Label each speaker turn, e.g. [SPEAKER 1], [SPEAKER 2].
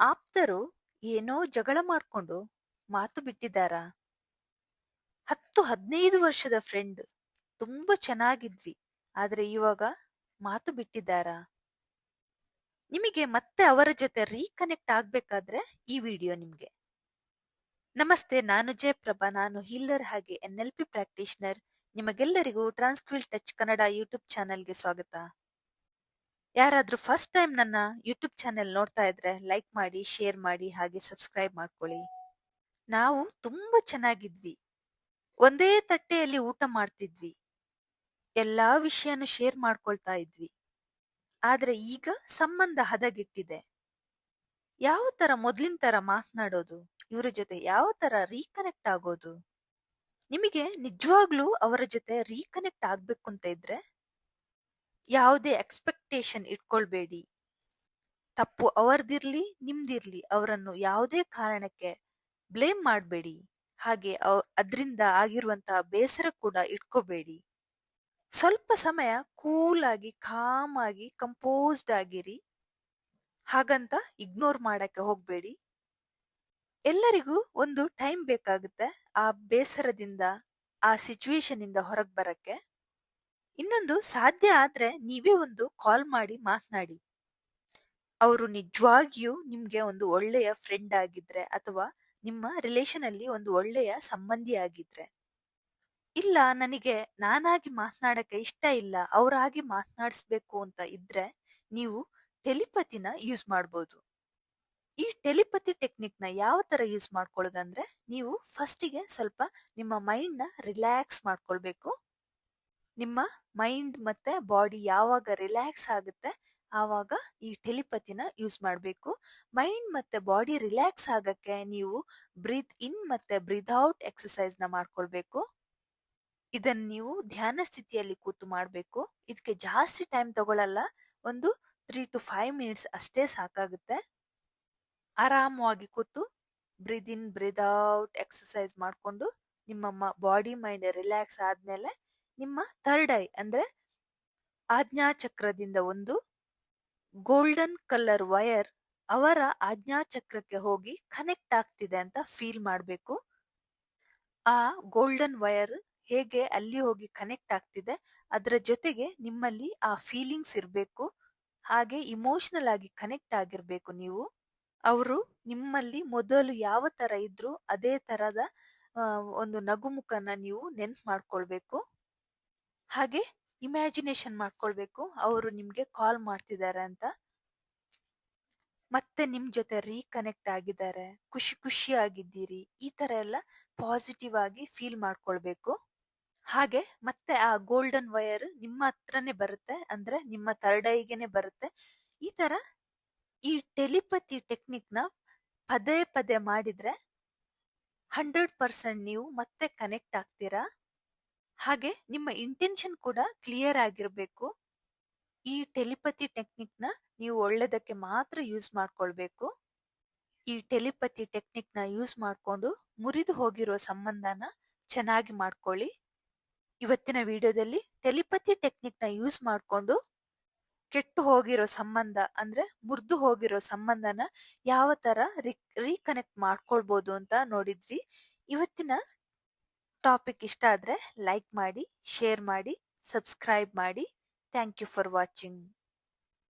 [SPEAKER 1] ಆಪ್ತರು ಏನೋ ಜಗಳ ಮಾಡ್ಕೊಂಡು ಮಾತು ಬಿಟ್ಟಿದ್ದಾರಾ? 10-15 ವರ್ಷದ ಫ್ರೆಂಡ್ ತುಂಬಾ ಚೆನ್ನಾಗಿದ್ವಿ. ಆದ್ರೆ ಇವಾಗ ಮಾತು ಬಿಟ್ಟಿದ್ದಾರಾ? ನಿಮಗೆ ಮತ್ತೆ ಅವರ ಜೊತೆ ರೀಕನೆಕ್ಟ್ ಆಗ್ಬೇಕಾದ್ರೆ ಈ ವಿಡಿಯೋ ನಿಮ್ಗೆ. ನಮಸ್ತೆ, ನಾನು ಜಯಪ್ರಭಾ. ನಾನು ಹೀಲರ್ ಹಾಗೆ NLP ಪ್ರಾಕ್ಟೀಷನರ್. ನಿಮಗೆಲ್ಲರಿಗೂ ಟ್ರಾನ್ಸ್ಕ್ವಿಲ್ ಟಚ್ ಕನ್ನಡ ಯೂಟ್ಯೂಬ್ ಚಾನೆಲ್ಗೆ ಸ್ವಾಗತ. ಯಾರಾದ್ರೂ ಫಸ್ಟ್ ಟೈಮ್ ನನ್ನ ಯೂಟ್ಯೂಬ್ ಚಾನೆಲ್ ನೋಡ್ತಾ ಇದ್ರೆ ಲೈಕ್ ಮಾಡಿ, ಶೇರ್ ಮಾಡಿ, ಹಾಗೆ ಸಬ್ಸ್ಕ್ರೈಬ್ ಮಾಡ್ಕೊಳ್ಳಿ. ನಾವು ತುಂಬಾ ಚೆನ್ನಾಗಿದ್ವಿ. ಒಂದೇ ತಟ್ಟೆಯಲ್ಲಿ ಊಟ ಮಾಡ್ತಿದ್ವಿ. ಎಲ್ಲಾ ವಿಷಯನೂ ಶೇರ್ ಮಾಡ್ಕೊಳ್ತಾ ಇದ್ವಿ. ಆದ್ರೆ ಈಗ ಸಂಬಂಧ ಹದಗೆಟ್ಟಿದೆ. ಯಾವ ತರ ಮೊದ್ಲಿನ ತರ ಮಾತನಾಡೋದು, ಇವ್ರ ಜೊತೆ ಯಾವ ತರ ರೀಕನೆಕ್ಟ್ ಆಗೋದು? ನಿಮಗೆ ನಿಜವಾಗ್ಲೂ ಅವರ ಜೊತೆ ರೀಕನೆಕ್ಟ್ ಆಗ್ಬೇಕು ಅಂತ ಇದ್ರೆ ಯಾವುದೇ ಎಕ್ಸ್ಪೆಕ್ಟೇಷನ್ ಇಟ್ಕೊಳ್ಬೇಡಿ. ತಪ್ಪು ಅವರದಿರ್ಲಿ ನಿಮ್ದಿರ್ಲಿ, ಅವರನ್ನು ಯಾವುದೇ ಕಾರಣಕ್ಕೆ ಬ್ಲೇಮ್ ಮಾಡಬೇಡಿ. ಹಾಗೆ ಅದ್ರಿಂದ ಆಗಿರುವಂತಹ ಬೇಸರ ಕೂಡ ಇಟ್ಕೋಬೇಡಿ. ಸ್ವಲ್ಪ ಸಮಯ ಕೂಲ್ ಆಗಿ, ಕಾಮ್ ಆಗಿ, ಕಂಪೋಸ್ಡ್ ಆಗಿರಿ. ಹಾಗಂತ ಇಗ್ನೋರ್ ಮಾಡಕ್ಕೆ ಹೋಗ್ಬೇಡಿ. ಎಲ್ಲರಿಗೂ ಒಂದು ಟೈಮ್ ಬೇಕಾಗುತ್ತೆ ಆ ಬೇಸರದಿಂದ, ಆ ಸಿಚುವೇಶನ್ ಇಂದ ಹೊರಗ್ ಬರಕ್ಕೆ. ಇನ್ನೊಂದು, ಸಾಧ್ಯ ಆದ್ರೆ ನೀವೇ ಒಂದು ಕಾಲ್ ಮಾಡಿ ಮಾತನಾಡಿ. ಅವರು ನಿಜವಾಗಿಯೂ ನಿಮ್ಗೆ ಒಂದು ಒಳ್ಳೆಯ ಫ್ರೆಂಡ್ ಆಗಿದ್ರೆ ಅಥವಾ ನಿಮ್ಮ ರಿಲೇಶನ್ ಅಲ್ಲಿ ಒಂದು ಒಳ್ಳೆಯ ಸಂಬಂಧಿ ಆಗಿದ್ರೆ. ಇಲ್ಲ, ನನಗೆ ನಾನಾಗಿ ಮಾತನಾಡಕ್ಕೆ ಇಷ್ಟ ಇಲ್ಲ, ಅವರಾಗಿ ಮಾತನಾಡಿಸ್ಬೇಕು ಅಂತ ಇದ್ರೆ ನೀವು ಟೆಲಿಪತಿನ ಯೂಸ್ ಮಾಡ್ಬೋದು. ಈ ಟೆಲಿಪತಿ ಟೆಕ್ನಿಕ್ ನ ಯಾವ ತರ ಯೂಸ್ ಮಾಡ್ಕೊಳ್ಳೋದಂದ್ರೆ, ನೀವು ಫಸ್ಟಿಗೆ ಸ್ವಲ್ಪ ನಿಮ್ಮ ಮೈಂಡ್ ನ ರಿಲ್ಯಾಕ್ಸ್ ಮಾಡ್ಕೊಳ್ಬೇಕು. ನಿಮ್ಮ ಮೈಂಡ್ ಮತ್ತೆ ಬಾಡಿ ಯಾವಾಗ ರಿಲ್ಯಾಕ್ಸ್ ಆಗುತ್ತೆ ಆವಾಗ ಈ ಟೆಲಿಪತಿನ ಯೂಸ್ ಮಾಡಬೇಕು. ಮೈಂಡ್ ಮತ್ತೆ ಬಾಡಿ ರಿಲ್ಯಾಕ್ಸ್ ಆಗಕ್ಕೆ ನೀವು ಬ್ರೀತ್ ಇನ್ ಮತ್ತೆ ಬ್ರೀತ್ ಔಟ್ ಎಕ್ಸಸೈಸ್ ನ ಮಾಡ್ಕೊಳ್ಬೇಕು. ಇದನ್ನ ನೀವು ಧ್ಯಾನ ಸ್ಥಿತಿಯಲ್ಲಿ ಕೂತು ಮಾಡಬೇಕು. ಇದಕ್ಕೆ ಜಾಸ್ತಿ ಟೈಮ್ ತಗೊಳ್ಳಲ್ಲ, ಒಂದು 3 to 5 ಮಿನಿಟ್ಸ್ ಅಷ್ಟೇ ಸಾಕಾಗುತ್ತೆ. ಆರಾಮವಾಗಿ ಕೂತು ಬ್ರೀತ್ ಇನ್ ಬ್ರೀತ್ ಔಟ್ ಎಕ್ಸಸೈಸ್ ಮಾಡಿಕೊಂಡು ನಿಮ್ಮ ಬಾಡಿ ಮೈಂಡ್ ರಿಲ್ಯಾಕ್ಸ್ ಆದ್ಮೇಲೆ ನಿಮ್ಮ ಥರ್ಡ್ ಐ ಅಂದ್ರೆ ಆಜ್ಞಾ ಚಕ್ರದಿಂದ ಒಂದು ಗೋಲ್ಡನ್ ಕಲರ್ ವೈರ್ ಅವರ ಆಜ್ಞಾ ಚಕ್ರಕ್ಕೆ ಹೋಗಿ ಕನೆಕ್ಟ್ ಆಗ್ತಿದೆ ಅಂತ ಫೀಲ್ ಮಾಡಬೇಕು. ಆ ಗೋಲ್ಡನ್ ವೈರ್ ಹೇಗೆ ಅಲ್ಲಿ ಹೋಗಿ ಕನೆಕ್ಟ್ ಆಗ್ತಿದೆ ಅದರ ಜೊತೆಗೆ ನಿಮ್ಮಲ್ಲಿ ಆ ಫೀಲಿಂಗ್ಸ್ ಇರಬೇಕು. ಹಾಗೆ ಇಮೋಷನಲ್ ಆಗಿ ಕನೆಕ್ಟ್ ಆಗಿರ್ಬೇಕು ನೀವು. ಅವರು ನಿಮ್ಮಲ್ಲಿ ಮೊದಲು ಯಾವ ತರ ಇದ್ರು ಅದೇ ತರದ ಒಂದು ನಗುಮುಖನ ನೀವು ನೆನ್ಪು ಮಾಡ್ಕೊಳ್ಬೇಕು. ಹಾಗೆ ಇಮ್ಯಾಜಿನೇಷನ್ ಮಾಡ್ಕೊಳ್ಬೇಕು ಅವರು ನಿಮ್ಗೆ ಕಾಲ್ ಮಾಡ್ತಿದ್ದಾರೆ ಅಂತ, ಮತ್ತೆ ನಿಮ್ ಜೊತೆ ರೀಕನೆಕ್ಟ್ ಆಗಿದ್ದಾರೆ, ಖುಷಿ ಖುಷಿಯಾಗಿದ್ದೀರಿ, ಈ ತರ ಎಲ್ಲ ಪಾಸಿಟಿವ್ ಆಗಿ ಫೀಲ್ ಮಾಡ್ಕೊಳ್ಬೇಕು. ಹಾಗೆ ಮತ್ತೆ ಆ ಗೋಲ್ಡನ್ ವೈರ್ ನಿಮ್ಮ ಹತ್ರನೇ ಬರುತ್ತೆ, ಅಂದ್ರೆ ನಿಮ್ಮ ಥರ್ಡ್ ಐಗೆನೆ ಬರುತ್ತೆ. ಈ ತರ ಈ ಟೆಲಿಪತಿ ಟೆಕ್ನಿಕ್ ನ ಪದೇ ಪದೇ ಮಾಡಿದ್ರೆ 100% ನೀವು ಮತ್ತೆ ಕನೆಕ್ಟ್ ಆಗ್ತೀರಾ. ಹಾಗೆ ನಿಮ್ಮ ಇಂಟೆನ್ಷನ್ ಕೂಡ ಕ್ಲಿಯರ್ ಆಗಿರ್ಬೇಕು. ಈ ಟೆಲಿಪತಿ ಟೆಕ್ನಿಕ್ ನ ನೀವು ಒಳ್ಳೆದಕ್ಕೆ ಮಾತ್ರ ಯೂಸ್ ಮಾಡ್ಕೊಳ್ಬೇಕು. ಈ ಟೆಲಿಪತಿ ಟೆಕ್ನಿಕ್ ನ ಯೂಸ್ ಮಾಡ್ಕೊಂಡು ಮುರಿದು ಹೋಗಿರೋ ಸಂಬಂಧನ ಚೆನ್ನಾಗಿ ಮಾಡ್ಕೊಳ್ಳಿ. ಇವತ್ತಿನ ವಿಡಿಯೋದಲ್ಲಿ ಟೆಲಿಪತಿ ಟೆಕ್ನಿಕ್ ನ ಯೂಸ್ ಮಾಡ್ಕೊಂಡು ಕೆಟ್ಟು ಹೋಗಿರೋ ಸಂಬಂಧ ಅಂದ್ರೆ ಮುರಿದು ಹೋಗಿರೋ ಸಂಬಂಧನ ಯಾವ ತರ ರೀಕನೆಕ್ಟ್ ಮಾಡ್ಕೊಳ್ಬಹುದು ಅಂತ ನೋಡಿದ್ವಿ. ಇವತ್ತಿನ ಟಾಪಿಕ್ ಇಷ್ಟ ಆದ್ರೆ ಲೈಕ್ ಮಾಡಿ, ಶೇರ್ ಮಾಡಿ, ಸಬ್ಸ್ಕ್ರೈಬ್ ಮಾಡಿ. Thank you for watching.